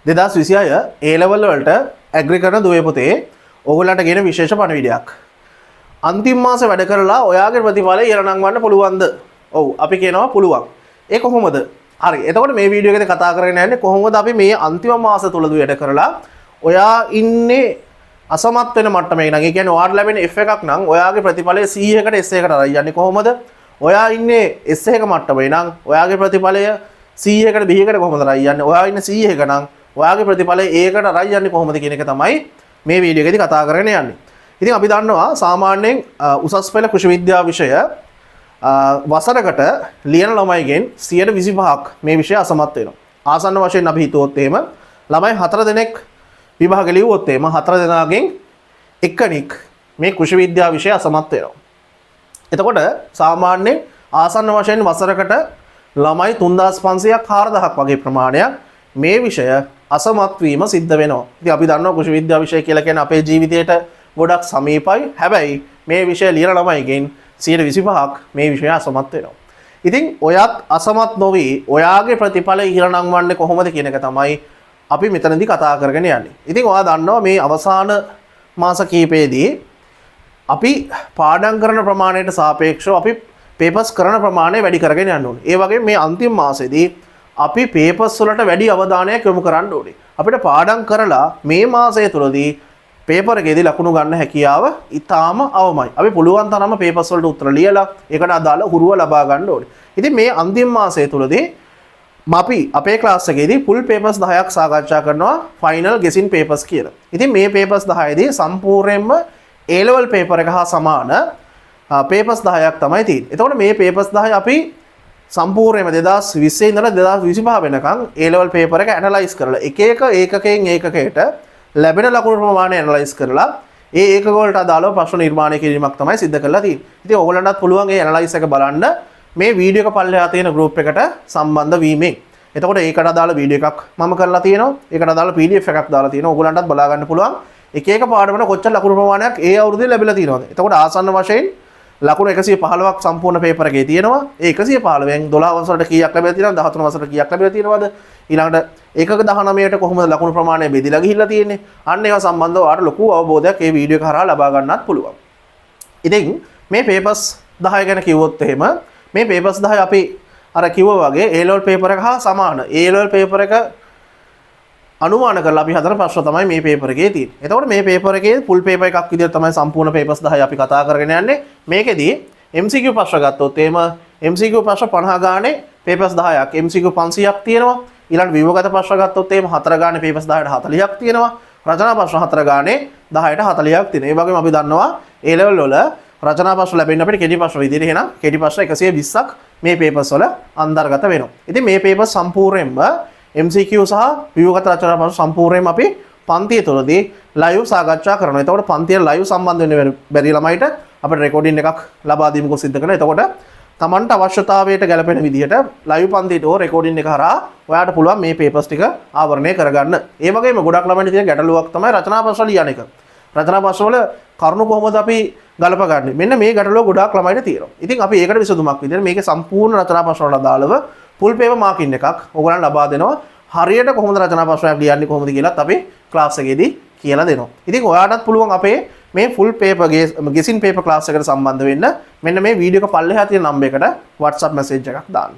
2026 A level වලට agri කරන දුවේ පුතේ ඕගොල්ලන්ට ගෙන විශේෂ පණිවිඩයක්. අන්තිම මාසේ වැඩ කරලා ඔයාගේ ප්‍රතිඵලය ඉහළ නංවන්න පුළුවන්ද? ඔව් අපි කියනවා පුළුවන්. ඒ කොහොමද? හරි. එතකොට මේ වීඩියෝ එකේදී කතා කරගෙන යන්නේ කොහොමද අපි මේ අන්තිම මාස තුලදී වැඩ කරලා ඔයා ඉන්නේ අසමත් වෙන මට්ටමේ නම් ඒ කියන්නේ ඔයාට ලැබෙන F එකක් නම් ඔයාගේ ප්‍රතිඵලය 100කට S එකකට අරයි යන්නේ කොහොමද? ඔයා ඉන්නේ S එක මට්ටමේ නම් ඔයාගේ ප්‍රතිඵලය 100කට B එකට කොහොමද අරයි යන්නේ? ඔයා ඉන්නේ 100 එක නම් ඔයාගේ ප්‍රතිඵලය A එකට අරයි යන්නේ කොහොමද කියන එක තමයි මේ වීඩියෝ එකේදී කතා කරගෙන යන්නේ. ඉතින් අපි දන්නවා සාමාන්‍යයෙන් උසස් පෙළ කෘෂි විද්‍යා විෂය වසරකට ලියන ළමයිගෙන් 125ක් මේ විෂය අසමත් වෙනවා. ආසන්න වශයෙන් අපි හිතුවොත් එහෙම ළමයි 4 දෙනෙක් විභාග ලියුවොත් එහෙම 4 දෙනාගෙන් එක්කෙනෙක් මේ කෘෂි විද්‍යා විෂය අසමත් වෙනවා. එතකොට සාමාන්‍යයෙන් ආසන්න වශයෙන් වසරකට ළමයි 3500ක් 4000ක් වගේ ප්‍රමාණයක් මේ විෂය අසමත් වීම සිද්ධ වෙනවා. ඉතින් අපි දන්නවා කෘෂි විද්‍යා විෂය කියලා කියන්නේ අපේ ජීවිතයට ගොඩක් සමීපයි. හැබැයි මේ විෂය ලියන ළමයිගෙන් 125ක් මේ විෂය අසමත් වෙනවා. ඉතින් ඔයත් අසමත් නොවි ඔයාගේ ප්‍රතිඵල ඉහළ නංවන්නේ කොහොමද කියන එක තමයි අපි මෙතනදී කතා කරගෙන යන්නේ. ඉතින් ඔයා දන්නවා මේ අවසාන මාස කීපෙදී අපි පාඩම් කරන ප්‍රමාණයට සාපේක්ෂව අපි පේපර්ස් කරන ප්‍රමාණය වැඩි කරගෙන යන්න ඕනේ. ඒ වගේම මේ අන්තිම මාසෙදී අපි පේපර්ස් වලට වැඩි අවධානයක් යොමු කරන්න ඕනේ. අපිට පාඩම් කරලා මේ මාසය තුලදී පේපර් එකේදී ලකුණු ගන්න හැකියාව ඉතාම අවමයි. අපි පුළුවන් තරම පේපර්ස් වලට උත්තර ලියලා ඒකට අදාළ හුරුව ලබා ගන්න ඕනේ. ඉතින් මේ අන්තිම මාසය තුලදී අපි අපේ ක්ලාස් එකේදී full papers 10ක් සාකච්ඡා කරනවා final guessing papers කියලා. ඉතින් මේ papers 10දී සම්පූර්ණයෙන්ම A level paper එක හා සමාන papers 10ක් තමයි තියෙන්නේ. එතකොට මේ papers 10 අපි සම්පූර්ණයෙන්ම 2020 ඉඳලා 2025 වෙනකන් A level paper එක ඇනලයිස් කරලා එක එක ඒකකයෙන් ඒකකයට ලැබෙන ලකුණු ප්‍රමාණය ඇනලයිස් කරලා ඒ ඒකක වලට අදාළව ප්‍රශ්න නිර්මාණය කිරීමක් තමයි සිද්ධ කරලා තියෙන්නේ. ඉතින් ඕගොල්ලන්ටත් පුළුවන් ඒ ඇනලයිස් එක බලන්න මේ වීඩියෝ එක පල්ලෙහා තියෙන group එකට සම්බන්ධ වීමෙන්. එතකොට ඒකට අදාළ වීඩියෝ එකක් මම කරලා තියෙනවා. ඒකට අදාළ PDF එකක් දාලා තියෙනවා. ඕගොල්ලන්ටත් බලා ගන්න පුළුවන්. එක එක පාඩමකට කොච්චර ලකුණු ප්‍රමාණයක් ඒ අවුරුද්දේ ලැබිලා තියෙනවද. එතකොට ආසන්න වශයෙන් ලකුණු 115ක් සම්පූර්ණ පේපර් එකේ තියෙනවා. ඒ 115න් 12 වසරට කීයක් ලැබිලා තියෙනවද? 13 වසරට කීයක් ලැබිලා තියෙනවද? ඊළඟට ඒකක 19ට කොහොමද ලකුණු ප්‍රමාණය බෙදලා ගිහිල්ලා තියෙන්නේ? අන්න ඒවා සම්බන්ධව ඔයාලට ලොකු අවබෝධයක් මේ වීඩියෝ එක හරහා ලබා ගන්නත් පුළුවන්. ඉතින් මේ පේපර්ස් 10 ගැන කිව්වොත් එහෙම මේ පේපර්ස් 10 අපි අර කිව්වා වගේ A level paper එක හා සමාන. A level paper එක අනුමාන කරලා අපි හදන ප්‍රශ්න තමයි මේ පේපර් එකේ තියෙන්නේ. එතකොට මේ පේපර් එකේ full paper එකක් විදිහට තමයි සම්පූර්ණ papers 10 අපි කතා කරගෙන යන්නේ. මේකෙදී MCQ ප්‍රශ්න ගත්තොත් එහෙම MCQ ප්‍රශ්න 50 ගානේ papers 10ක් MCQ 500ක් තියෙනවා. ඊළඟ විභාගගත ප්‍රශ්න ගත්තොත් එහෙම 4 ගානේ papers 10ට 40ක් තියෙනවා. රචනා ප්‍රශ්න 4 ගානේ 10ට 40ක් තියෙනවා. ඒ වගේම අපි දන්නවා A level වල රචනා ප්‍රශ්න ලැබෙන්න අපිට කෙටි ප්‍රශ්න විදිහට එහෙනම් කෙටි ප්‍රශ්න 120ක් මේ papers වල අන්තර්ගත වෙනවා. ඉතින් මේ papers සම්පූර්ණයෙන්ම MCQ සහ විභාගගත රචනා ප්‍රශ්න සම්පූර්ණයෙන්ම අපි පන්තිය තුළදී live සාකච්ඡා කරනවා. එතකොට පන්තිය live සම්බන්ධ වෙන්න බැරි ළමයිට අපිට recording එකක් ලබා දීමුකෝ සිද්ධ කරනවා. එතකොට තමන්ට අවශ්‍යතාවයට ගැලපෙන විදිහට live පන්තියට හෝ recording එක හරහා ඔයාට පුළුවන් මේ papers ටික ආවරණය කරගන්න. ඒ වගේම ගොඩක් ළමයින්ට තියෙන ගැටලුවක් තමයි රචනා ප්‍රශ්න ලියන එක. රචනා ප්‍රශ්න වල කරුණු කොහොමද අපි ගලපගන්නේ? මෙන්න මේ ගැටලුව ගොඩක් ළමයින්ට තියෙනවා. ඉතින් අපි ඒකට විසඳුමක් විදිහට මේකේ සම්පූර්ණ රචනා ප්‍රශ්න වලට අදාළව full paper marking එකක් ඔයගොල්ලන් ලබා දෙනවා. හරියට කොහොමද රචනා ප්‍රශ්නයක් ලියන්නේ කොහොමද කියලාත් අපි ක්ලාස් එකේදී කියලා දෙනවා. ඉතින් ඔයාටත් පුළුවන් අපේ මේ full paper guessing paper class එකට සම්බන්ධ වෙන්න. මෙන්න මේ වීඩියෝ එක පල්ලෙහා තියෙන නම්බර් එකට WhatsApp message එකක් දාන්න.